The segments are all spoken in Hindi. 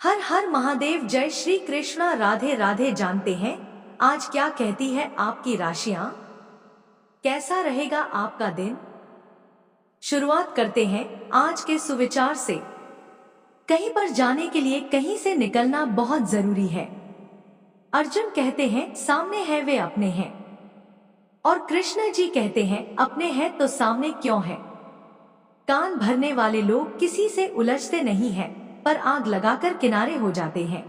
हर हर महादेव, जय श्री कृष्णा, राधे राधे। जानते हैं आज क्या कहती है आपकी राशियां? कैसा रहेगा आपका दिन? शुरुआत करते हैं आज के सुविचार से। कहीं पर जाने के लिए कहीं से निकलना बहुत जरूरी है। अर्जुन कहते हैं सामने है वे अपने हैं, और कृष्ण जी कहते हैं अपने हैं तो सामने क्यों है। कान भरने वाले लोग किसी से उलझते नहीं हैं, पर आग लगाकर किनारे हो जाते हैं।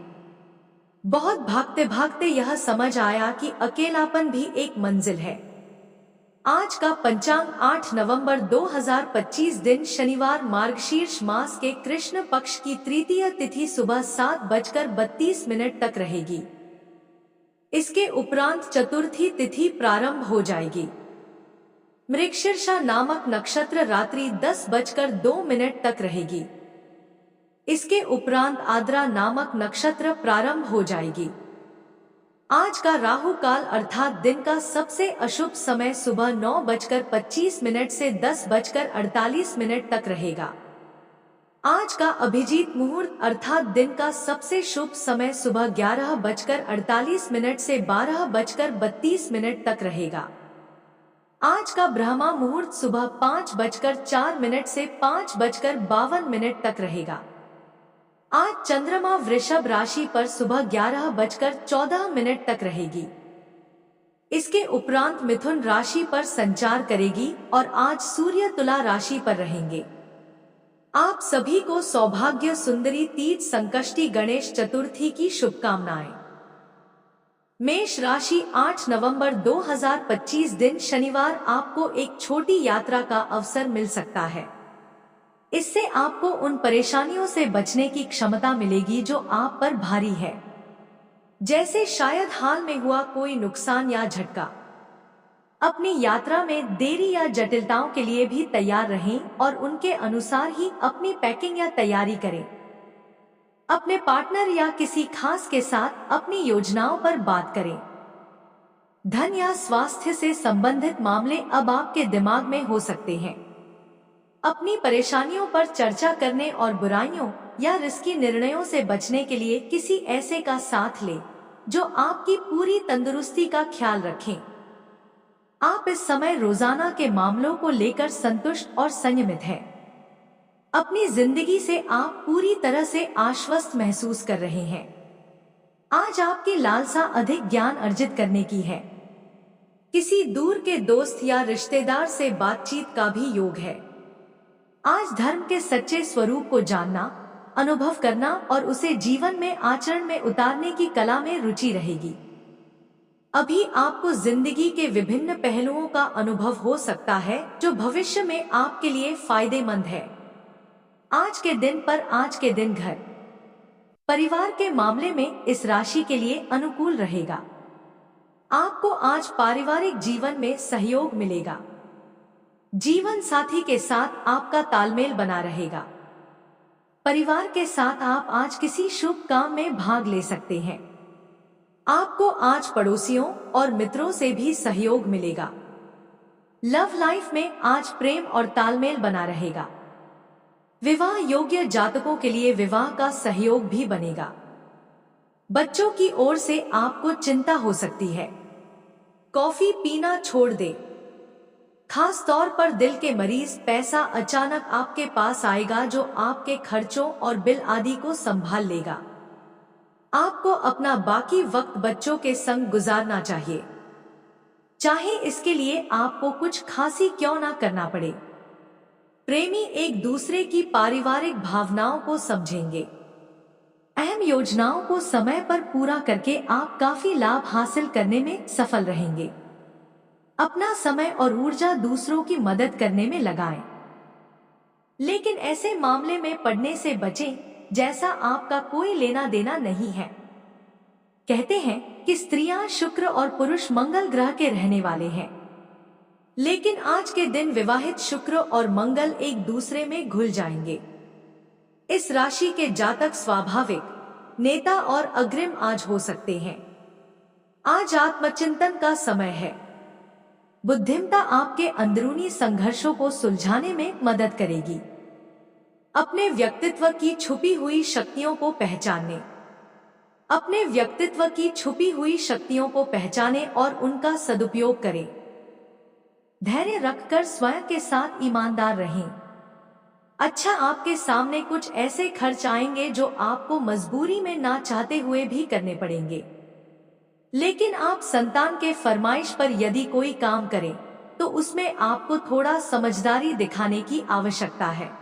बहुत भागते भागते यह समझ आया कि अकेलापन भी एक मंजिल है। आज का पंचांग 8 नवंबर 2025 दिन शनिवार, मार्गशीर्ष मास के कृष्ण पक्ष की तृतीय तिथि सुबह 7:32 तक रहेगी। इसके उपरांत चतुर्थी तिथि प्रारंभ हो जाएगी। मृगशीर्षा नामक नक्षत्र रात्रि 10:02 तक रहेगी। इसके उपरांत आद्रा नामक नक्षत्र प्रारंभ हो जाएगी। आज का राहु काल अर्थात दिन का सबसे अशुभ समय सुबह 9:25 से 10:48 तक रहेगा। आज का अभिजीत मुहूर्त अर्थात दिन का सबसे शुभ समय सुबह 11:48 से 12:32 तक रहेगा। आज का ब्रह्मा मुहूर्त सुबह 5:04 से 5:52 तक रहेगा। आज चंद्रमा वृषभ राशि पर सुबह 11:14 तक रहेगी। इसके उपरांत मिथुन राशि पर संचार करेगी और आज सूर्य तुला राशि पर रहेंगे। आप सभी को सौभाग्य सुंदरी तीज संकष्टी गणेश चतुर्थी की शुभकामनाएं। मेष राशि 8 नवंबर 2025 दिन शनिवार आपको एक छोटी यात्रा का अवसर मिल सकता है। इससे आपको उन परेशानियों से बचने की क्षमता मिलेगी जो आप पर भारी है, जैसे शायद हाल में हुआ कोई नुकसान या झटका। अपनी यात्रा में देरी या जटिलताओं के लिए भी तैयार रहें और उनके अनुसार ही अपनी पैकिंग या तैयारी करें। अपने पार्टनर या किसी खास के साथ अपनी योजनाओं पर बात करें। धन या स्वास्थ्य से संबंधित मामले अब आपके दिमाग में हो सकते हैं। अपनी परेशानियों पर चर्चा करने और बुराइयों या रिस्की निर्णयों से बचने के लिए किसी ऐसे का साथ लें जो आपकी पूरी तंदुरुस्ती का ख्याल रखें। आप इस समय रोजाना के मामलों को लेकर संतुष्ट और संयमित हैं। अपनी जिंदगी से आप पूरी तरह से आश्वस्त महसूस कर रहे हैं। आज आपकी लालसा अधिक ज्ञान अर्जित करने की है। किसी दूर के दोस्त या रिश्तेदार से बातचीत का भी योग है। आज धर्म के सच्चे स्वरूप को जानना, अनुभव करना और उसे जीवन में आचरण में उतारने की कला में रुचि रहेगी। अभी आपको जिंदगी के विभिन्न पहलुओं का अनुभव हो सकता है जो भविष्य में आपके लिए फायदेमंद है। आज के दिन घर परिवार के मामले में इस राशि के लिए अनुकूल रहेगा। आपको आज पारिवारिक जीवन में सहयोग मिलेगा। जीवन साथी के साथ आपका तालमेल बना रहेगा। परिवार के साथ आप आज किसी शुभ काम में भाग ले सकते हैं। आपको आज पड़ोसियों और मित्रों से भी सहयोग मिलेगा। लव लाइफ में आज प्रेम और तालमेल बना रहेगा। विवाह योग्य जातकों के लिए विवाह का सहयोग भी बनेगा। बच्चों की ओर से आपको चिंता हो सकती है। कॉफी पीना छोड़ दे। खास तौर पर दिल के मरीज, पैसा अचानक आपके पास आएगा जो आपके खर्चों और बिल आदि को संभाल लेगा। आपको अपना बाकी वक्त बच्चों के संग गुजारना चाहिए, चाहे इसके लिए आपको कुछ खासी क्यों ना करना पड़े। प्रेमी एक दूसरे की पारिवारिक भावनाओं को समझेंगे। अहम योजनाओं को समय पर पूरा करके आप काफी लाभ हासिल करने में सफल रहेंगे। अपना समय और ऊर्जा दूसरों की मदद करने में लगाएं, लेकिन ऐसे मामले में पड़ने से बचें जैसा आपका कोई लेना देना नहीं है। कहते हैं कि स्त्रियां शुक्र और पुरुष मंगल ग्रह के रहने वाले हैं, लेकिन आज के दिन विवाहित शुक्र और मंगल एक दूसरे में घुल जाएंगे। इस राशि के जातक स्वाभाविक नेता और अग्रिम आज हो सकते हैं। आज आत्मचिंतन का समय है। बुद्धिमत्ता आपके अंदरूनी संघर्षों को सुलझाने में मदद करेगी। अपने व्यक्तित्व की छुपी हुई शक्तियों को पहचानने। अपने व्यक्तित्व की छुपी हुई शक्तियों को पहचानें और उनका सदुपयोग करें। धैर्य रखकर स्वयं के साथ ईमानदार रहें। अच्छा, आपके सामने कुछ ऐसे खर्च आएंगे जो आपको मजबूरी में ना चाहते हुए भी करने पड़ेंगे, लेकिन आप संतान के फरमाइश पर यदि कोई काम करें तो उसमें आपको थोड़ा समझदारी दिखाने की आवश्यकता है।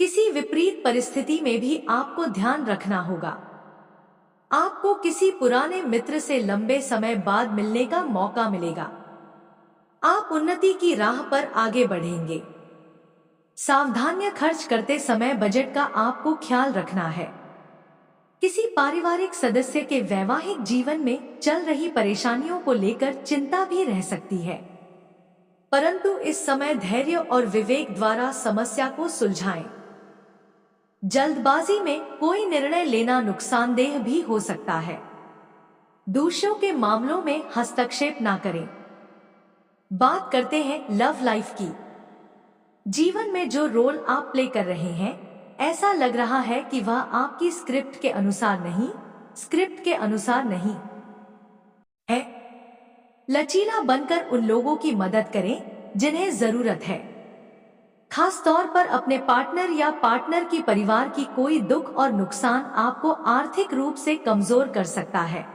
किसी विपरीत परिस्थिति में भी आपको ध्यान रखना होगा। आपको किसी पुराने मित्र से लंबे समय बाद मिलने का मौका मिलेगा। आप उन्नति की राह पर आगे बढ़ेंगे। सावधानियां खर्च करते समय बजट का आपको ख्याल रखना है। किसी पारिवारिक सदस्य के वैवाहिक जीवन में चल रही परेशानियों को लेकर चिंता भी रह सकती है, परंतु इस समय धैर्य और विवेक द्वारा समस्या को सुलझाएं। जल्दबाजी में कोई निर्णय लेना नुकसानदेह भी हो सकता है। दूसरों के मामलों में हस्तक्षेप ना करें। बात करते हैं लव लाइफ की। जीवन में जो रोल आप प्ले कर रहे हैं, ऐसा लग रहा है कि वह आपकी स्क्रिप्ट के अनुसार नहीं है। लचीला बनकर उन लोगों की मदद करें जिन्हें जरूरत है। खास तौर पर अपने पार्टनर या पार्टनर की परिवार की कोई दुख और नुकसान आपको आर्थिक रूप से कमजोर कर सकता है।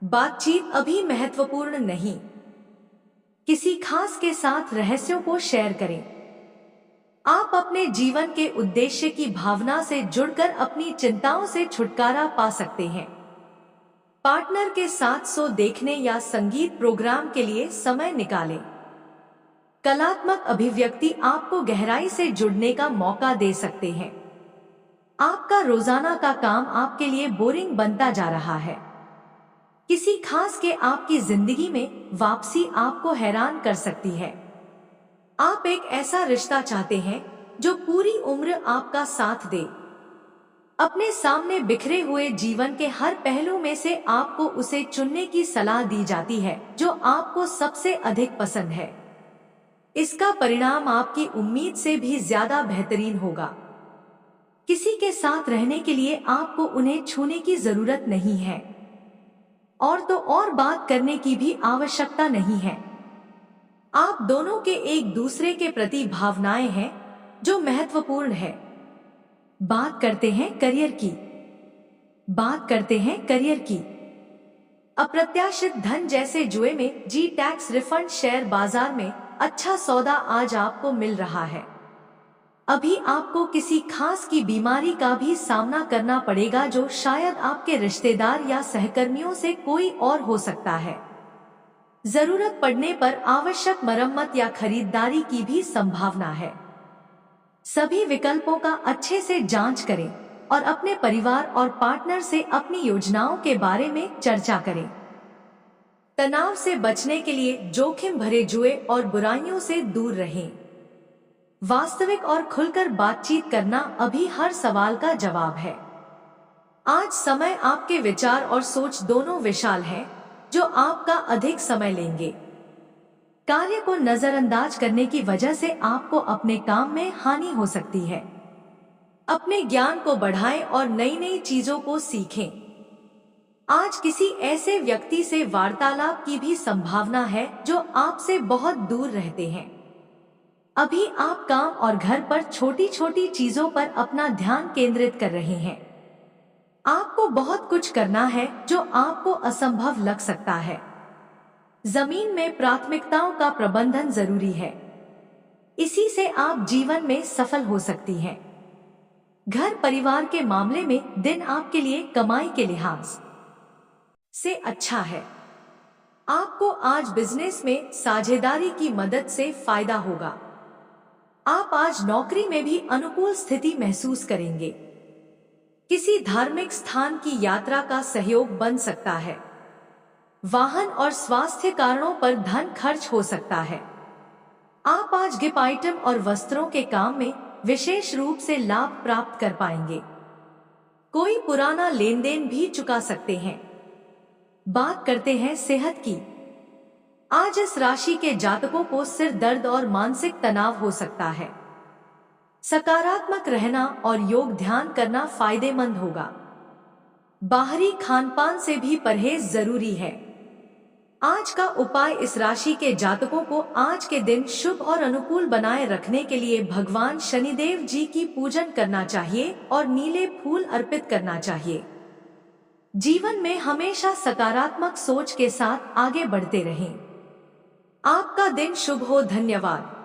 बातचीत अभी महत्वपूर्ण नहीं। किसी खास के साथ रहस्यों को शेयर करें। आप अपने जीवन के उद्देश्य की भावना से जुड़कर अपनी चिंताओं से छुटकारा पा सकते हैं। पार्टनर के साथ शो देखने या संगीत प्रोग्राम के लिए समय निकालें। कलात्मक अभिव्यक्ति आपको गहराई से जुड़ने का मौका दे सकते हैं। आपका रोजाना का काम आपके लिए बोरिंग बनता जा रहा है। किसी खास के आपकी जिंदगी में वापसी आपको हैरान कर सकती है। आप एक ऐसा रिश्ता चाहते हैं जो पूरी उम्र आपका साथ दे। अपने सामने बिखरे हुए जीवन के हर पहलू में से आपको उसे चुनने की सलाह दी जाती है जो आपको सबसे अधिक पसंद है। इसका परिणाम आपकी उम्मीद से भी ज्यादा बेहतरीन होगा। किसी के साथ रहने के लिए आपको उन्हें छूने की जरूरत नहीं है, और तो और बात करने की भी आवश्यकता नहीं है। आप दोनों के एक दूसरे के प्रति भावनाएं हैं जो महत्वपूर्ण है। बात करते हैं करियर की। अप्रत्याशित धन जैसे जुए में जी टैक्स रिफंड, शेयर बाजार में अच्छा सौदा आज आपको मिल रहा है। अभी आपको किसी खास की बीमारी का भी सामना करना पड़ेगा जो शायद आपके रिश्तेदार या सहकर्मियों से कोई और हो सकता है। जरूरत पड़ने पर आवश्यक मरम्मत या खरीदारी की भी संभावना है। सभी विकल्पों का अच्छे से जांच करें और अपने परिवार और पार्टनर से अपनी योजनाओं के बारे में चर्चा करें। तनाव से बचने के लिए जोखिम भरे जुए और बुराइयों से दूर रहें। वास्तविक और खुलकर बातचीत करना अभी हर सवाल का जवाब है। आज समय आपके विचार और सोच दोनों विशाल हैं जो आपका अधिक समय लेंगे। कार्य को नजरअंदाज करने की वजह से आपको अपने काम में हानि हो सकती है। अपने ज्ञान को बढ़ाएं और नई नई चीजों को सीखें। आज किसी ऐसे व्यक्ति से वार्तालाप की भी संभावना है जो आपसे बहुत दूर रहते हैं। अभी आप काम और घर पर छोटी छोटी चीजों पर अपना ध्यान केंद्रित कर रहे हैं। आपको बहुत कुछ करना है जो आपको असंभव लग सकता है। जमीन में प्राथमिकताओं का प्रबंधन जरूरी है। इसी से आप जीवन में सफल हो सकती हैं। घर परिवार के मामले में दिन आपके लिए कमाई के लिहाज से अच्छा है। आपको आज बिजनेस में साझेदारी की मदद से फायदा होगा। आप आज नौकरी में भी अनुकूल स्थिति महसूस करेंगे। किसी धार्मिक स्थान की यात्रा का सहयोग बन सकता है। वाहन और स्वास्थ्य कारणों पर धन खर्च हो सकता है। आप आज गिफ्ट आइटम और वस्त्रों के काम में विशेष रूप से लाभ प्राप्त कर पाएंगे। कोई पुराना लेन देन भी चुका सकते हैं। बात करते हैं सेहत की। आज इस राशि के जातकों को सिर दर्द और मानसिक तनाव हो सकता है। सकारात्मक रहना और योग ध्यान करना फायदेमंद होगा। बाहरी खानपान से भी परहेज जरूरी है। आज का उपाय, इस राशि के जातकों को आज के दिन शुभ और अनुकूल बनाए रखने के लिए भगवान शनिदेव जी की पूजन करना चाहिए और नीले फूल अर्पित करना चाहिए। जीवन में हमेशा सकारात्मक सोच के साथ आगे बढ़ते रहें। आपका दिन शुभ हो। धन्यवाद।